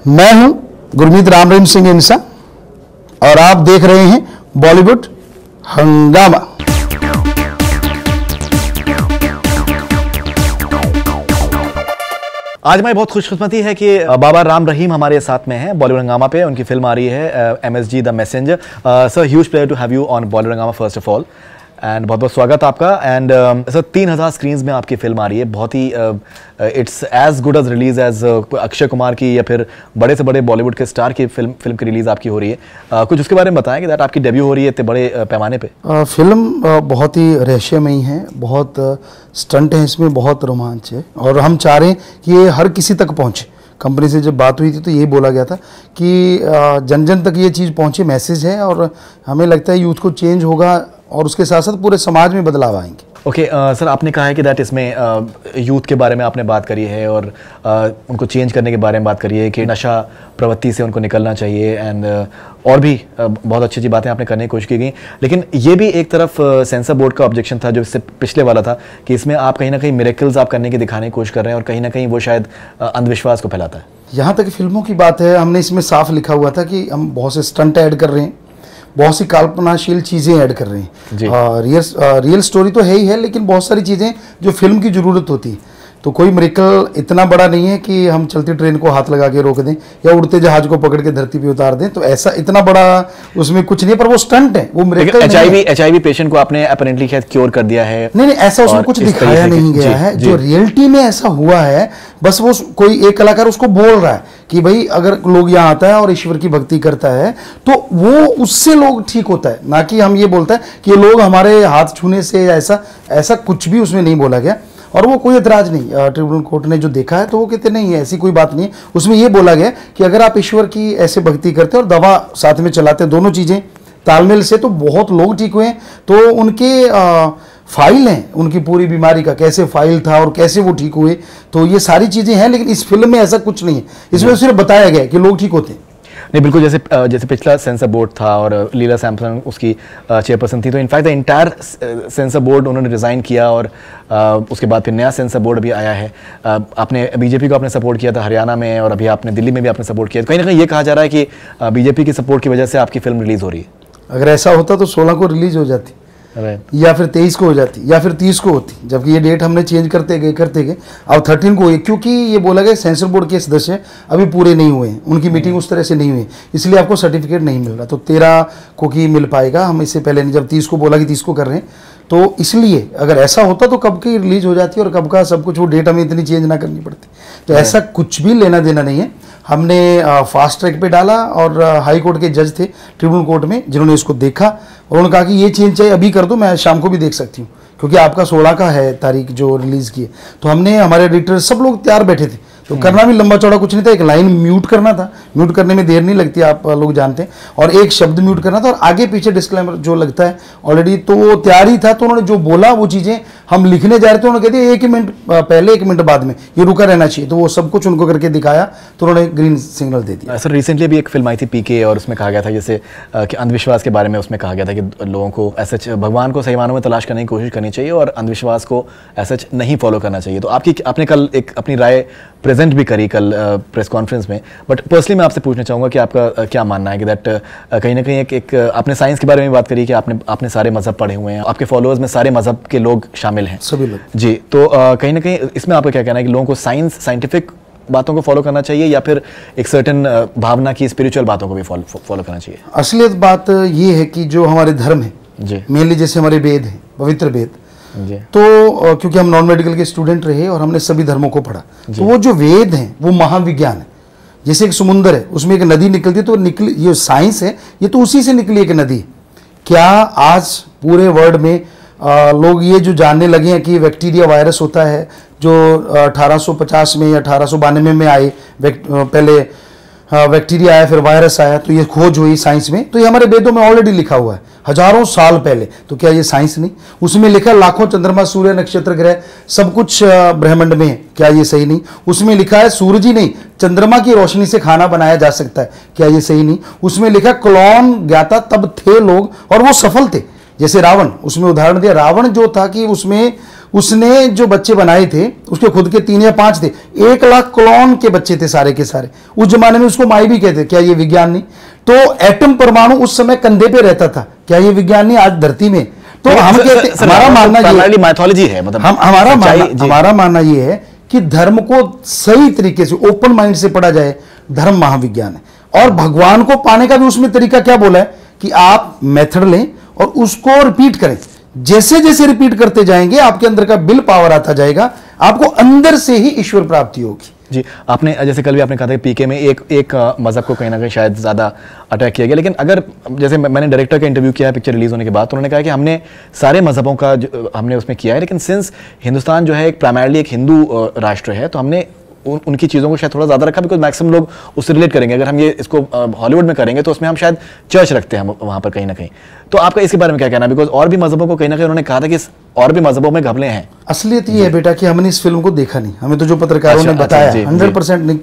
मैं हूं गुरमीत राम रहीम सिंह इंसा और आप देख रहे हैं बॉलीवुड हंगामा। आज हमारी बहुत खुशकिस्मती है कि बाबा राम रहीम हमारे साथ में हैं बॉलीवुड हंगामा पे। उनकी फिल्म आ रही है MSG the messenger. Sir, huge pleasure to have you on Bollywood Hungama first of all, and बहुत बहुत स्वागत आपका। एंड सर, 3000 स्क्रीन्स में आपकी फिल्म आ रही है। बहुत ही it's as good as release as Akshay Kumar की या फिर बड़े से बड़े बॉलीवुड के स्टार की फिल्म की रिलीज आपकी हो रही है। कुछ उसके बारे में बताएं कि दैट आपकी डेब्यू हो रही है इतने बड़े पैमाने पे। फिल्म बहुत ही रहस्यमयी है, बहुत स्टंट है इसमें, बहुत रोमांच है और हम चाह रहे हैं कि ये हर किसी तक पहुँचे। कंपनी से जब बात हुई थी तो यही बोला गया था कि जन जन तक ये चीज़ पहुँचे, मैसेज है और हमें लगता है यूथ को चेंज होगा और उसके साथ साथ पूरे समाज में बदलाव आएंगे। ओके सर, आपने कहा है कि दैट इसमें यूथ के बारे में आपने बात करी है और उनको चेंज करने के बारे में बात करी है कि नशा प्रवृत्ति से उनको निकलना चाहिए एंड और भी बहुत अच्छी अच्छी बातें आपने करने की कोशिश की गई। लेकिन ये भी एक तरफ सेंसर बोर्ड का ऑब्जेक्शन था जो इससे पिछले वाला था कि इसमें आप कहीं ना कहीं मिरेकल्स आप करने की दिखाने की कोशिश कर रहे हैं और कहीं ना कहीं वो शायद अंधविश्वास को फैलाता है। यहाँ तक फिल्मों की बात है, हमने इसमें साफ लिखा हुआ था कि हम बहुत से स्टंट ऐड कर रहे हैं, बहुत सी कल्पनाशील चीज़ें ऐड कर रहे हैं। रियल स्टोरी तो है ही है, लेकिन बहुत सारी चीज़ें जो फिल्म की ज़रूरत होती है। तो कोई मिरेकल इतना बड़ा नहीं है कि हम चलती ट्रेन को हाथ लगा के रोक दें या उड़ते जहाज को पकड़ के धरती पे उतार दें, तो ऐसा इतना बड़ा उसमें कुछ नहीं है, पर वो स्टंट है, वो मिरेकल नहीं है। HIV पेशेंट को आपने अपरेंटली शायद क्योर कर दिया है। नहीं, ऐसा उसमें कुछ दिखाया नहीं गया है। जो रियलिटी में ऐसा हुआ है, बस वो कोई एक कलाकार उसको बोल रहा है कि भाई अगर लोग यहाँ आता है और ईश्वर की भक्ति करता है तो वो उससे लोग ठीक होता है, ना कि हम ये बोलता है कि लोग हमारे हाथ छूने से ऐसा कुछ भी उसमें नहीं बोला गया। और वो कोई एतराज नहीं, ट्रिब्यूनल कोर्ट ने जो देखा है तो वो कहते नहीं है, ऐसी कोई बात नहीं है। उसमें ये बोला गया कि अगर आप ईश्वर की ऐसे भक्ति करते हैं और दवा साथ में चलाते हैं, दोनों चीज़ें तालमेल से, तो बहुत लोग ठीक हुए हैं। तो उनके फाइल हैं, उनकी पूरी बीमारी का कैसे फाइल था और कैसे वो ठीक हुए, तो ये सारी चीज़ें हैं। लेकिन इस फिल्म में ऐसा कुछ नहीं है, इसमें सिर्फ बताया गया है कि लोग ठीक होते हैं। नहीं, बिल्कुल जैसे पिछला सेंसर बोर्ड था और लीला सैमसन उसकी चेयरपर्सन थी, तो in fact the entire sensor board उन्होंने रिज़ाइन किया और उसके बाद फिर नया सेंसर बोर्ड भी आया है। आपने बीजेपी को आपने सपोर्ट किया था हरियाणा में और अभी आपने दिल्ली में भी आपने सपोर्ट किया। कहीं ना कहीं ये कहा जा रहा है कि बीजेपी की सपोर्ट की वजह से आपकी फिल्म रिलीज़ हो रही है। अगर ऐसा होता तो 16 को रिलीज़ हो जाती या फिर 23 को हो जाती या फिर 30 को होती, जबकि ये डेट हमने चेंज करते गए अब 13 को हुई, क्योंकि ये बोला गया सेंसर बोर्ड के सदस्य अभी पूरे नहीं हुए हैं, उनकी मीटिंग उस तरह से नहीं हुई, इसलिए आपको सर्टिफिकेट नहीं मिल रहा। तो 13 को की मिल पाएगा, हम इससे पहले नहीं, जब 30 को बोला कि 30 को कर रहे हैं, तो इसलिए अगर ऐसा होता तो कब की रिलीज हो जाती और कब का सब कुछ, वो डेट हमें इतनी चेंज ना करनी पड़ती। तो ऐसा कुछ भी लेना देना नहीं है। हमने फास्ट ट्रैक पे डाला और हाई कोर्ट के जज थे ट्रिब्यूनल कोर्ट में, जिन्होंने इसको देखा और उन्होंने कहा कि ये चेंज चाहिए अभी कर दो, मैं शाम को भी देख सकती हूँ, क्योंकि आपका 16 का है तारीख जो रिलीज़ की है। तो हमने, हमारे एडिटर सब लोग तैयार बैठे थे, तो करना भी लंबा चौड़ा कुछ नहीं था, एक लाइन म्यूट करना था, म्यूट करने में देर नहीं लगती, आप लोग जानते हैं, और एक शब्द म्यूट करना था और आगे पीछे डिस्क्लेमर जो लगता है ऑलरेडी, तो वो तैयार ही था। तो उन्होंने जो बोला वो चीज़ें हम लिखने जा रहे थे, उन्होंने कह दिया 1 मिनट पहले 1 मिनट बाद में ये रुका रहना चाहिए, तो वो सब कुछ उनको करके दिखाया, तो उन्होंने ग्रीन सिग्नल दे दिया। सर, रिसेंटली भी एक फिल्म आई थी PK और उसमें कहा गया था जैसे कि अंधविश्वास के बारे में, उसमें कहा गया था कि लोगों को ऐसा भगवान को सही मानों में तलाश करने की कोशिश करनी चाहिए और अंधविश्वास को ऐसा नहीं फॉलो करना चाहिए। तो आपने कल एक अपनी राय प्रेजेंट भी करी कल प्रेस कॉन्फ्रेंस में, बट पर्सनली मैं आपसे पूछना चाहूँगा कि आपका क्या मानना है कि दैट कहीं ना कहीं एक आपने साइंस के बारे में बात करी कि आपने सारे मजहब पढ़े हुए हैं, आपके फॉलोअर्स में सारे मजहब के लोग शामिल हैं, सभी लोग जी, तो कहीं ना कहीं इसमें आपका क्या कहना है कि लोगों को साइंटिफिक बातों को फॉलो करना चाहिए या फिर एक सर्टेन भावना की स्पिरिचुअल बातों को भी फॉलो करना चाहिए? असलियत बात ये है कि जो हमारे धर्म है जी, मेनली जैसे हमारे वेद हैं, पवित्र वेद, तो क्योंकि हम नॉन मेडिकल के स्टूडेंट रहे और हमने सभी धर्मों को पढ़ा, तो वो जो वेद हैं वो महाविज्ञान है। जैसे एक समुंदर है, उसमें एक नदी निकलती है, तो निकली, ये साइंस है, ये तो उसी से निकली एक नदी। क्या आज पूरे वर्ल्ड में लोग ये जो जानने लगे हैं कि बैक्टीरिया वायरस होता है जो 1850 में या 1892 में आए, पहले बैक्टीरिया आया फिर वायरस आया, तो ये खोज हुई साइंस में, तो ये हमारे वेदों में ऑलरेडी लिखा हुआ है हजारों साल पहले। तो क्या ये साइंस नहीं? उसमें लिखा लाखों चंद्रमा सूर्य नक्षत्र ग्रह सब कुछ ब्रह्मांड में है, क्या ये सही नहीं? उसमें लिखा है सूरज ही नहीं चंद्रमा की रोशनी से खाना बनाया जा सकता है, क्या ये सही नहीं? उसमें लिखा क्लोन ज्ञाता तब थे लोग और वो सफल थे। जैसे रावण, उसमें उदाहरण दिया, रावण जो था कि उसमें उसने जो बच्चे बनाए थे उसके खुद के 3 या 5 थे, 1 लाख क्लोन के बच्चे थे सारे के सारे। उस जमाने में उसको माई भी कहते, क्या ये विज्ञान नहीं? तो एटम परमाणु उस समय कंधे पे रहता था, क्या ये विज्ञान नहीं आज धरती में? तो हम कहते, हमारा मानना ये माइथोलॉजी है, मतलब हमारा मानना ये है कि धर्म को सही तरीके से ओपन माइंड से पढ़ा जाए, धर्म महाविज्ञान है। और भगवान को पाने का भी उसमें तरीका क्या बोला है कि आप मेथड लें और उसको रिपीट करें। जैसे जैसे रिपीट करते जाएंगे आपके अंदर का विल पावर आता जाएगा, आपको अंदर से ही ईश्वर प्राप्ति होगी। जी, आपने जैसे कल भी आपने कहा था कि पीके में एक मजहब को कहीं ना कहीं शायद ज़्यादा अटैक किया गया, लेकिन अगर जैसे मैंने डायरेक्टर का इंटरव्यू किया है पिक्चर रिलीज होने के बाद, तो उन्होंने कहा कि हमने सारे मजहबों का हमने उसमें किया है, लेकिन सिंस हिंदुस्तान जो है एक प्राइमरली एक हिंदू राष्ट्र है, तो हमने उनकी चीज़ों को शायद थोड़ा ज़्यादा रखा, बिकॉज मैक्सिमम लोग उससे रिलेट करेंगे। अगर हम ये इसको हॉलीवुड में करेंगे तो उसमें हम शायद चर्च रखते हैं वहाँ पर कहीं ना कहीं। तो आपका इसके बारे में क्या कहना है? बिकॉज और भी मजहबों को कहीं ना कहीं उन्होंने कहा था कि और भी मजहबों में घपले हैं। असलियत ये है बेटा कि हमने इस फिल्म को देखा नहीं, हमें तो जो पत्रकारों ने बताया 100% नहीं,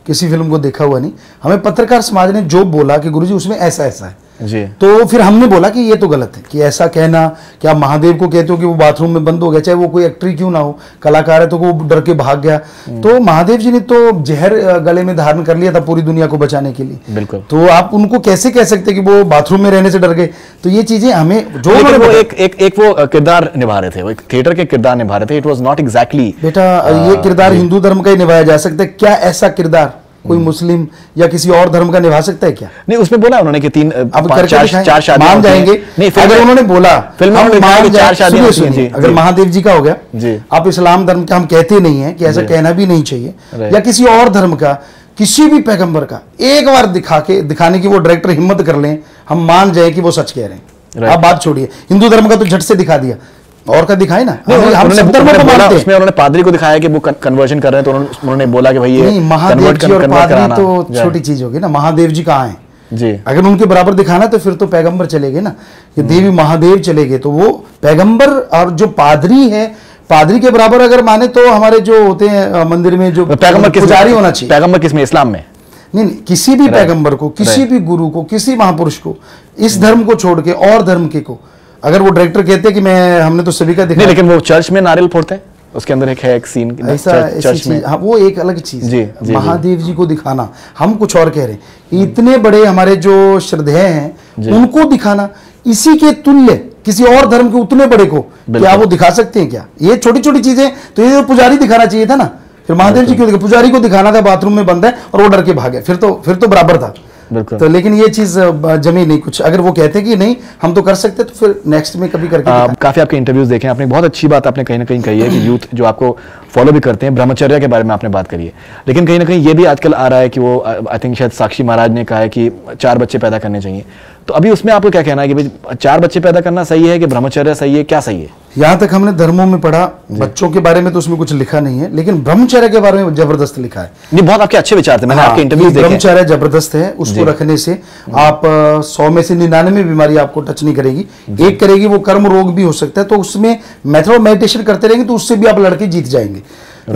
किसी फिल्म को देखा हुआ नहीं। हमें पत्रकार समाज ने जो बोला कि गुरुजी उसमें ऐसा ऐसा है जी, तो फिर हमने बोला कि ये तो गलत है कि ऐसा कहना कि आप महादेव को कहते हो कि वो बाथरूम में बंद हो गया, चाहे वो कोई एक्टर क्यों ना हो, कलाकार है तो वो डर के भाग गया। तो महादेव जी ने तो जहर गले में धारण कर लिया था पूरी दुनिया को बचाने के लिए, बिल्कुल। तो आप उनको कैसे कह सकते कि वो बाथरूम में रहने से डर गए? तो ये चीजें हमें जो वो एक वो किरदार निभा रहे थे, वो एक थिएटर के किरदार निभा रहे थे। इट वाज नॉट एग्जैक्टली बेटा ये किरदार हिंदू धर्म का ही निभाया जा सकता है क्या? ऐसा किरदार कोई मुस्लिम या किसी और धर्म का निभा सकता है क्या? नहीं, उसमें बोला उन्होंने कि 3 अब चार शादियां मान जाएंगे। नहीं, अगर उन्होंने बोला फिल्म में मान 4 शादियां, अगर महादेव जी का हो गया जी, आप इस्लाम धर्म का हम कहते नहीं है कि ऐसा कहना भी नहीं चाहिए, या किसी और धर्म का किसी भी पैगंबर का एक बार दिखाने की वो डायरेक्टर हिम्मत कर लें, हम मान जाए कि वो सच कह रहे हैं। आप बात छोड़िए, हिंदू धर्म का तो झट से दिखा दिया, और का दिखाए ना। उसमें उन्होंने पादरी को दिखाया कि वो कन्वर्जन कर रहे हैं, तो उन्होंने बोला कि भाई ये महादेव जी और पादरी तो छोटी चीज होगी ना। महादेव जी कहाँ हैं जी? अगर उनके बराबर दिखाना तो फिर तो पैगंबर चलेगे ना, कि देवी महादेव चलेगे, तो वो पैगंबर। और जो पादरी है, पादरी के बराबर अगर माने तो हमारे जो होते हैं मंदिर में जो पैगंबर पुजारी होना चाहिए। पैगंबर किसमें? इस्लाम में नहीं, किसी भी पैगंबर को, किसी भी गुरु को, किसी महापुरुष को, इस धर्म को छोड़ के और धर्म के को अगर वो डायरेक्टर कहते हैं कि हमने तो सभी का दिखाया, लेकिन वो चर्च में नारियल फोड़ते हैं, उसके अंदर एक सीन ऐसा चर्च में, हाँ वो एक अलग चीज है। महादेव जी को दिखाना, हम कुछ और कह रहे हैं। इतने बड़े हमारे जो श्रद्धेय हैं उनको दिखाना, इसी के तुल्य किसी और धर्म के उतने बड़े को क्या वो दिखा सकते हैं क्या? ये छोटी छोटी चीजें तो ये पुजारी दिखाना चाहिए था ना। फिर महादेव जी क्यों दिखा? पुजारी को दिखाना था बाथरूम में बंद है और वो डर के भागे, फिर तो बराबर था। तो लेकिन ये चीज जमी नहीं कुछ। अगर वो कहते कि नहीं हम तो कर सकते, तो फिर नेक्स्ट में कभी करके काफी आपके इंटरव्यूज देखे आपने, बहुत अच्छी बात आपने कहीं ना कहीं कही है कि यूथ जो आपको फॉलो भी करते हैं, ब्रह्मचर्य के बारे में आपने बात करी है, लेकिन कहीं ना कहीं ये भी आजकल आ रहा है कि वो आई थिंक शायद साक्षी महाराज ने कहा है कि 4 बच्चे पैदा करने चाहिए। तो अभी उसमें आपको क्या कहना है कि भाई 4 बच्चे पैदा करना सही है कि ब्रह्मचर्य सही है, क्या सही है? यहाँ तक हमने धर्मों में पढ़ा, बच्चों के बारे में तो उसमें कुछ लिखा नहीं है, लेकिन ब्रह्मचर्य के बारे में जबरदस्त लिखा है। नहीं, बहुत आपके अच्छे विचार थे, मैंने आपके इंटरव्यूज देखे। ब्रह्मचर्य जबरदस्त है, उसको रखने से आप 100 में से 99 बीमारी आपको टच नहीं करेगी, एक करेगी वो कर्म रोग भी हो सकता है। तो उसमें मेथड ऑफ मेडिटेशन करते रहेंगे तो उससे भी आप लड़के जीत जाएंगे।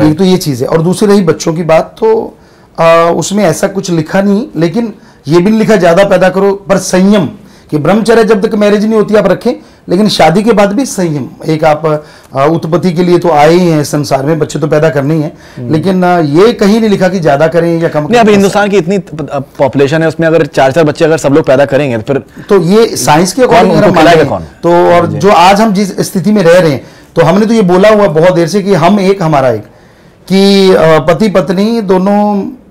एक तो ये चीज है। और दूसरी रही बच्चों की बात, तो उसमें ऐसा कुछ लिखा नहीं, लेकिन ये भी लिखा ज्यादा पैदा करो पर संयम, कि ब्रह्मचर्य जब तक मैरिज नहीं होती आप रखें, लेकिन शादी के बाद भी संयम। एक आप उत्पत्ति के लिए तो आए ही हैं संसार में, बच्चे तो पैदा करने ही हैं, लेकिन ये कहीं नहीं लिखा कि ज्यादा करें या कम करें। अभी हिंदुस्तान की इतनी पॉपुलेशन है, उसमें अगर 4-4 बच्चे अगर सब लोग पैदा करेंगे तो फिर तो ये साइंस के अकॉर्डिंग तो, और जो आज हम जिस स्थिति में रह रहे हैं, तो हमने तो ये बोला हुआ बहुत देर से कि हम एक हमारा एक, कि पति पत्नी दोनों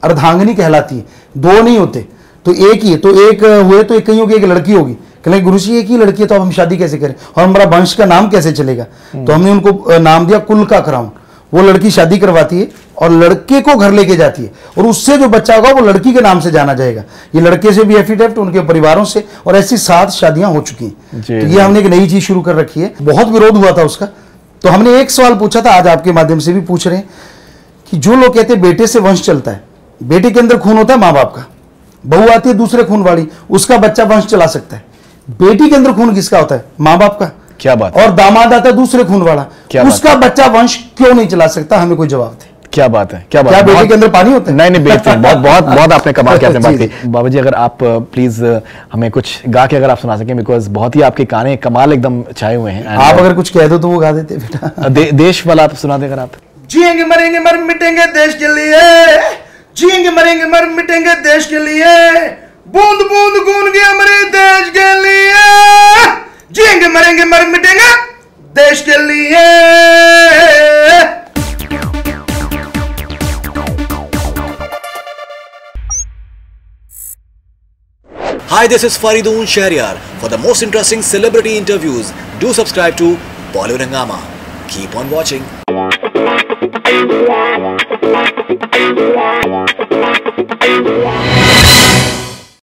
अर्धांगिनी कहलाती है, 2 नहीं होते तो एक ही है। तो एक हुए तो एक कहीं होगी, एक लड़की होगी, कहले गुरु जी एक ही लड़की है तो अब हम शादी कैसे करें और हमारा वंश का नाम कैसे चलेगा? तो हमने उनको नाम दिया कुल का कराऊं। वो लड़की शादी करवाती है और लड़के को घर लेके जाती है, और उससे जो बच्चा होगा वो लड़की के नाम से जाना जाएगा। ये लड़के से भी एफिडेविट, उनके परिवारों से, और ऐसी 7 शादियां हो चुकी हैं। तो ये हमने एक नई चीज शुरू कर रखी है। बहुत विरोध हुआ था उसका, तो हमने एक सवाल पूछा था, आज आपके माध्यम से भी पूछ रहे हैं, कि जो लोग कहते हैं बेटे से वंश चलता है, बेटे के अंदर खून होता है माँ बाप का, बहू आती है दूसरे खून वाली, उसका बच्चा वंश चला सकता है। बेटी के अंदर खून किसका होता है? माँ बाप का। क्या बात? और दामाद आता है दूसरे खून वाला, उसका बच्चा वंश क्यों नहीं चला सकता? हमें कोई जवाब दे। क्या बात है, क्या बात क्या है। बेटे के अंदर पानी होता है? नहीं नहीं, बेहतरीन, बहुत बहुत बहुत आपने कमाल की आपने बात की। बाबा जी अगर आप प्लीज हमें कुछ गा के अगर आप सुना सकें, बिकॉज बहुत ही आपके गाने कमाल एकदम छाए हुए हैं। आप अगर कुछ कह दो तो वो गा देते बेटा। देश वाला आप सुना दे अगर आप। जिएंगे मरेंगे मर मिटेंगे देश के लिए, जिएंगे मरेंगे मर मिटेंगे देश के लिए, बूंद बूंद खून के हमारे देश के लिए, जिएंगे मरेंगे मर मिटेंगे देश के लिए। Hi, this is Faridoon Shahryar. For the most interesting celebrity interviews, do subscribe to Bollywood Hungama. Keep on watching.